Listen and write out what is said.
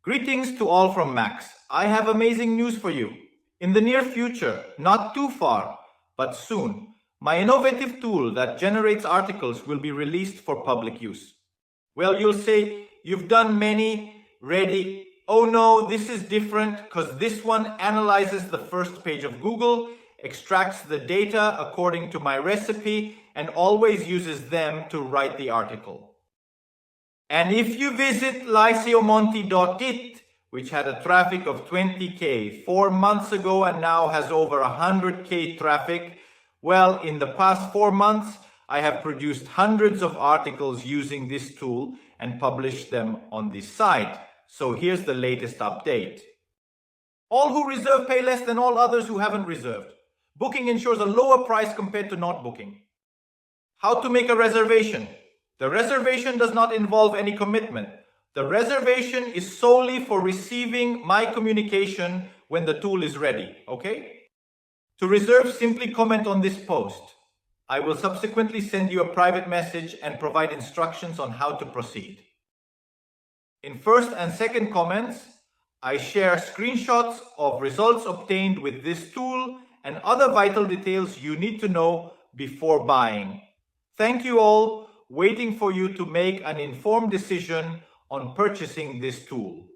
Greetings to all from Max. I have amazing news for you. In the near future, not too far, but soon, my innovative tool that generates articles will be released for public use. Well, you'll say, you've done many, ready. Oh no, this is different because this one analyzes the first page of Google, extracts the data according to my recipe, and always uses them to write the article. And if you visit lyceomonti.it, which had a traffic of 20K 4 months ago and now has over 100K traffic, well, in the past 4 months, I have produced hundreds of articles using this tool and published them on this site. So here's the latest update. All who reserve pay less than all others who haven't reserved. Booking ensures a lower price compared to not booking. How to make a reservation? The reservation does not involve any commitment. The reservation is solely for receiving my communication when the tool is ready, okay? To reserve, simply comment on this post. I will subsequently send you a private message and provide instructions on how to proceed. In first and second comments, I share screenshots of results obtained with this tool and other vital details you need to know before buying. Thank you all. Waiting for you to make an informed decision on purchasing this tool.